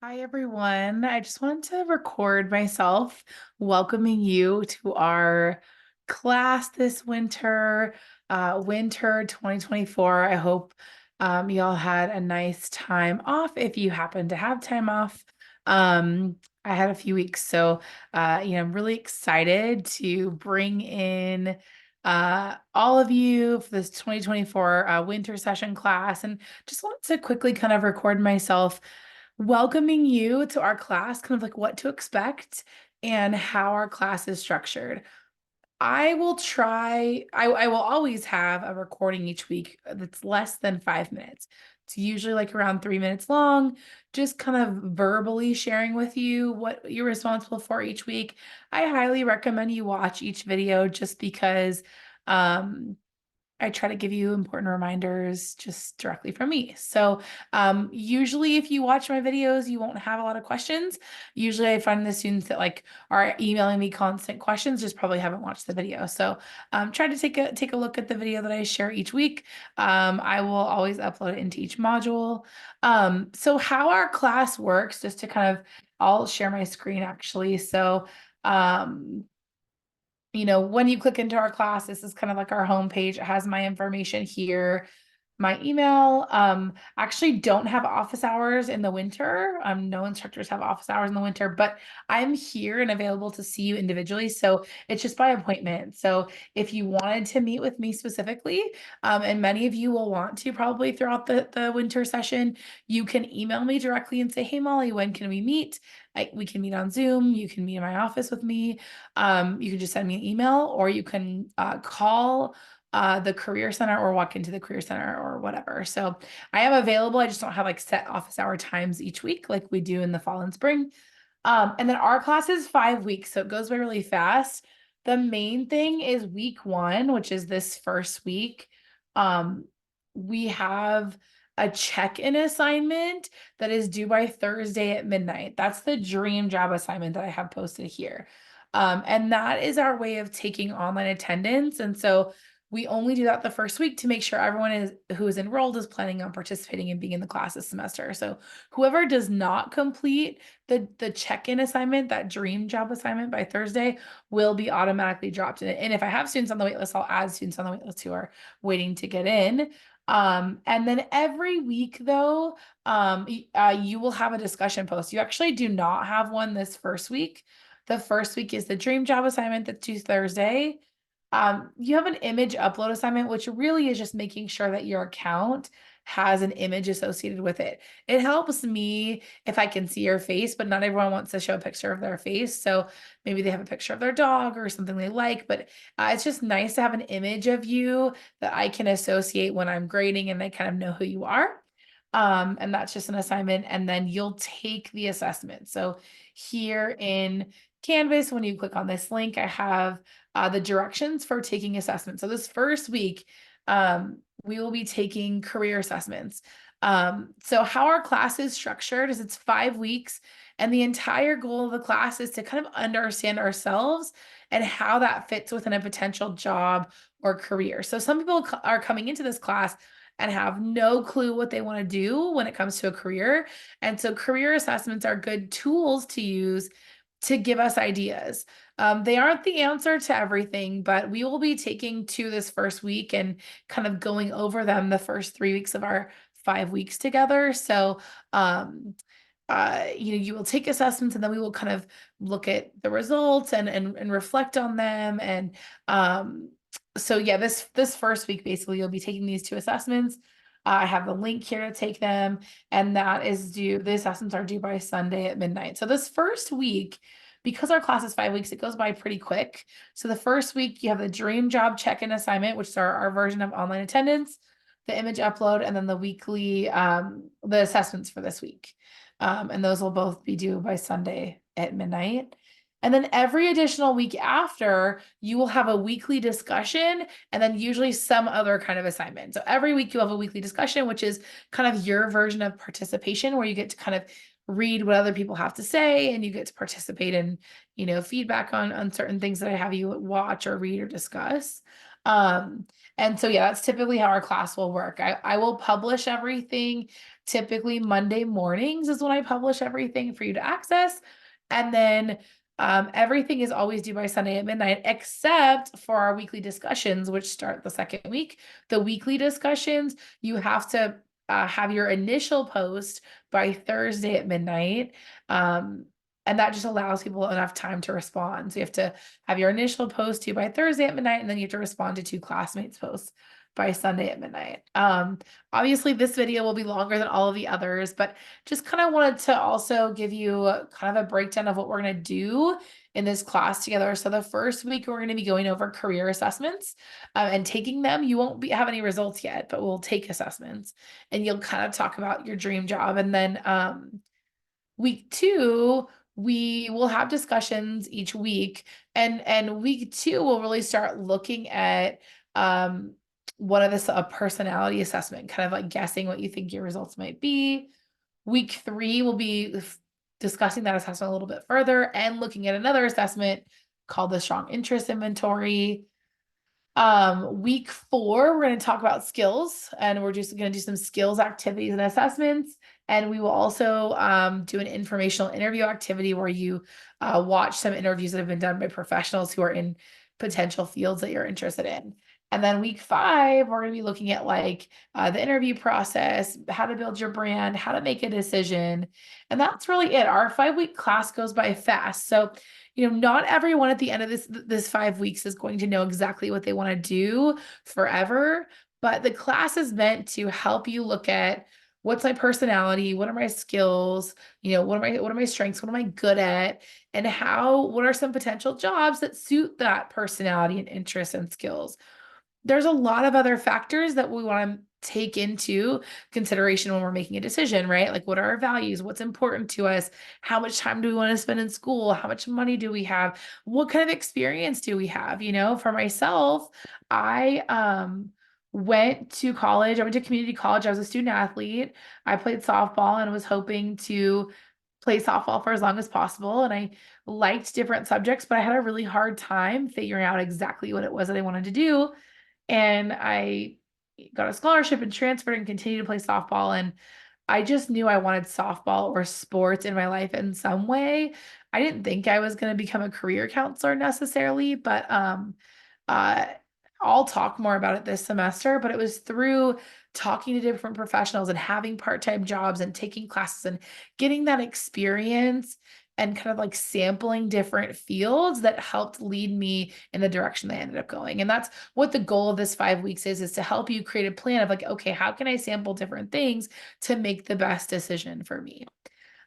Hi, everyone. I just wanted to record myself welcoming you to our class this winter, winter 2024. I hope y'all had a nice time off if you happen to have time off. I had a few weeks, so I'm really excited to bring in all of you for this 2024 winter session class, and just wanted to quickly kind of record myself welcoming you to our class, kind of like what to expect and how our class is structured. I will always have a recording each week that's less than 5 minutes. It's usually like around 3 minutes long, just kind of verbally sharing with you what you're responsible for each week. I highly recommend you watch each video just because um, I try to give you important reminders just directly from me. So usually if you watch my videos, you won't have a lot of questions. Usually I find the students that like are emailing me constant questions just probably haven't watched the video. So try to take a look at the video that I share each week. I will always upload it into each module. So how our class works, just to kind of, I'll share my screen actually. So um, when you click into our class, this is kind of like our homepage. It has my information here, my email. Actually don't have office hours in the winter. No instructors have office hours in the winter, but I'm here and available to see you individually. So it's just by appointment. So if you wanted to meet with me specifically, and many of you will want to probably throughout the winter session, you can email me directly and say, hey, Molly, when can we meet? We can meet on Zoom. You can meet in my office with me. You can just send me an email, or you can call the Career Center or walk into the Career Center or whatever. So I am available. I just don't have like set office hour times each week like we do in the fall and spring. And then our class is 5 weeks, so it goes by really fast. The main thing is week one, which is this first week. Um, we have a check-in assignment that is due by Thursday at midnight. That's the dream job assignment that I have posted here. And that is our way of taking online attendance. And so we only do that the first week to make sure everyone who is enrolled is planning on participating and being in the class this semester. So whoever does not complete the check-in assignment, that dream job assignment by Thursday, will be automatically dropped in it. And if I have students on the wait list, I'll add students on the wait list who are waiting to get in. And then every week though, you will have a discussion post. You actually do not have one this first week. The first week is the dream job assignment that's due Thursday. You have an image upload assignment, which really is just making sure that your account has an image associated with it. It helps me if I can see your face, but not everyone wants to show a picture of their face. So maybe they have a picture of their dog or something they like, but it's just nice to have an image of you that I can associate when I'm grading and I kind of know who you are. And that's just an assignment, and then you'll take the assessment. So here in Canvas, when you click on this link, I have the directions for taking assessments. So this first week, we will be taking career assessments. So how our class is structured is it's 5 weeks, and the entire goal of the class is to kind of understand ourselves and how that fits within a potential job or career. So some people are coming into this class and have no clue what they want to do when it comes to a career. And so career assessments are good tools to use to give us ideas. They aren't the answer to everything, but we will be taking to this first week and kind of going over them the first 3 weeks of our 5 weeks together. So, you will take assessments, and then we will kind of look at the results and reflect on them. And so yeah, this first week, basically, you'll be taking these two assessments. I have the link here to take them, and the assessments are due by Sunday at midnight. So this first week, because our class is 5 weeks, it goes by pretty quick. So the first week, you have the dream job check-in assignment, which is our version of online attendance, the image upload, and then the weekly, the assessments for this week. And those will both be due by Sunday at midnight. And then every additional week after, you will have a weekly discussion and then usually some other kind of assignment. So every week you have a weekly discussion, which is kind of your version of participation, where you get to kind of read what other people have to say, and you get to participate in, feedback on certain things that I have you watch or read or discuss. And so, yeah, that's typically how our class will work. I will publish everything Typically Monday mornings is when I publish everything for you to access. And then everything is always due by Sunday at midnight, except for our weekly discussions, which start the second week. The weekly discussions, you have to have your initial post by Thursday at midnight. And that just allows people enough time to respond. So you have to have your initial post due by Thursday at midnight, and then you have to respond to 2 classmates' posts by Sunday at midnight. Obviously this video will be longer than all of the others, but just kind of wanted to also give you kind of a breakdown of what we're going to do in this class together. So the first week we're going to be going over career assessments and taking them. You won't have any results yet, but we'll take assessments and you'll kind of talk about your dream job. And then week 2, we will have discussions each week, and week 2 we'll really start looking at one of this a personality assessment, kind of like guessing what you think your results might be. Week 3 will be discussing that assessment a little bit further and looking at another assessment called the strong interest inventory. Week 4, we're going to talk about skills, and we're just going to do some skills activities and assessments. And we will also do an informational interview activity where you watch some interviews that have been done by professionals who are in potential fields that you're interested in. And then week 5, we're going to be looking at like the interview process, how to build your brand, how to make a decision. And that's really it. Our 5-week class goes by fast. So, not everyone at the end of this 5 weeks is going to know exactly what they want to do forever, but the class is meant to help you look at what's my personality, what are my skills, what are my strengths, what am I good at, and what are some potential jobs that suit that personality and interests and skills. There's a lot of other factors that we want to take into consideration when we're making a decision, right? Like, what are our values? What's important to us? How much time do we want to spend in school? How much money do we have? What kind of experience do we have? For myself, I went to college. I went to community college. I was a student athlete. I played softball and was hoping to play softball for as long as possible. And I liked different subjects, but I had a really hard time figuring out exactly what it was that I wanted to do. And I got a scholarship and transferred and continued to play softball. And I just knew I wanted softball or sports in my life in some way. I didn't think I was going to become a career counselor necessarily, but uh, I'll talk more about it this semester. But it was through talking to different professionals and having part-time jobs and taking classes and getting that experience and kind of like sampling different fields that helped lead me in the direction that I ended up going. And that's what the goal of this 5 weeks is to help you create a plan of like, okay, how can I sample different things to make the best decision for me?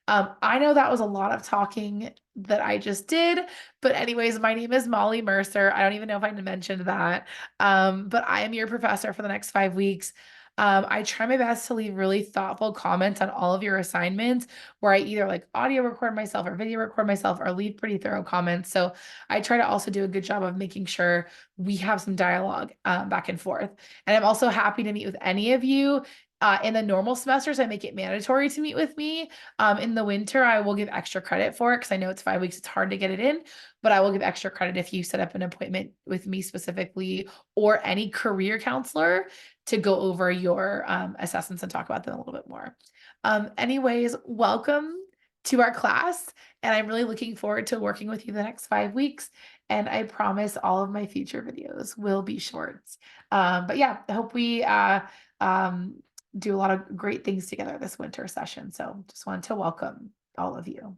I know that was a lot of talking that I just did, but anyways, my name is Molly Mercer. I don't even know if I mentioned that. But I am your professor for the next 5 weeks. I try my best to leave really thoughtful comments on all of your assignments where I either like audio record myself or video record myself or leave pretty thorough comments. So I try to also do a good job of making sure we have some dialogue back and forth. And I'm also happy to meet with any of you. In the normal semesters, I make it mandatory to meet with me. In the winter, I will give extra credit for it because I know it's 5 weeks. It's hard to get it in, but I will give extra credit if you set up an appointment with me specifically or any career counselor to go over your assessments and talk about them a little bit more. Anyways, welcome to our class. And I'm really looking forward to working with you the next 5 weeks. And I promise all of my future videos will be shorts. But yeah, I hope we do a lot of great things together this winter session. So just wanted to welcome all of you.